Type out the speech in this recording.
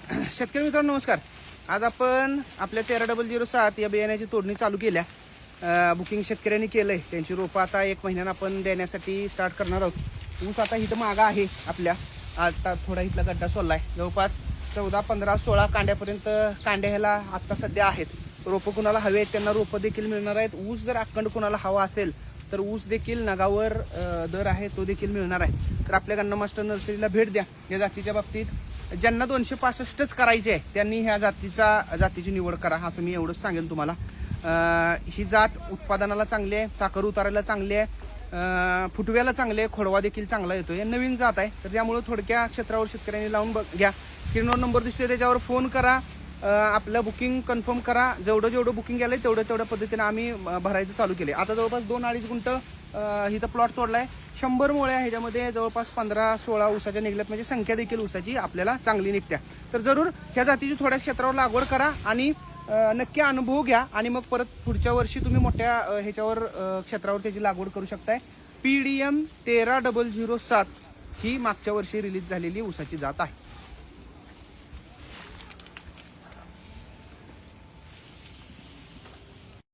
शेतकरी मित्रांनो नमस्कार. आज आपण आपल्या 13,007 या बियाण्याची तोडणी चालू केल्या. बुकिंग शेतकऱ्यांनी केलंय. त्यांची रोपं आता 1 महिन्यानं आपण देण्यासाठी स्टार्ट करणार आहोत. ऊस आता इथं मागा आहे आपल्या. आता थोडा इथला गड्डा सोडलाय. जवळपास 14, 15, 16 कांड्यापर्यंत कांड्या ह्याला आता सध्या आहेत. रोपं कुणाला हवे आहेत त्यांना रोपं देखील मिळणार आहेत. ऊस जर अखंड कुणाला हवा असेल तर ऊस देखील नगावर दर आहे तो देखील मिळणार आहे. तर आपल्या गन्ना मास्टर नर्सरीला भेट द्या. या जातीच्या बाबतीत ज्यांना 265च करायचे आहे त्यांनी ह्या जातीची निवड करा असं मी एवढंच सांगेन तुम्हाला. ही जात उत्पादनाला चांगली आहे, साखर उतारायला चांगली आहे, फुटव्याला चांगले आहे, खोडवा देखील चांगला येतो. हे नवीन जात आहे तर त्यामुळे थोडक्या क्षेत्रावर शेतकऱ्यांनी लावून घ्या. स्क्रीनवर नंबर दिसतोय त्याच्यावर फोन करा. आपलं बुकिंग कन्फर्म करा. जेवढं बुकिंग केलंय तेवढ्या पद्धतीने आम्ही भरायचं चालू केले. आता जवळपास 2-2.5 गुंठ इथं प्लॉट तोडलाय. 100 मोळ्या ह्याच्यामध्ये जवळपास 15-16 ऊसाच्या निघल्यात. म्हणजे संख्या देखील ऊसाची आपल्याला चांगली निघत्या. तर जरूर ह्या जातीची थोड्या क्षेत्रावर लागवड करा आणि नक्की अनुभव घ्या आणि मग परत पुढच्या वर्षी तुम्ही मोठ्या ह्याच्यावर क्षेत्रावर त्याची लागवड करू शकताय. PDM 13,007 ही मागच्या वर्षी रिलीज झालेली ऊसाची जात आहे.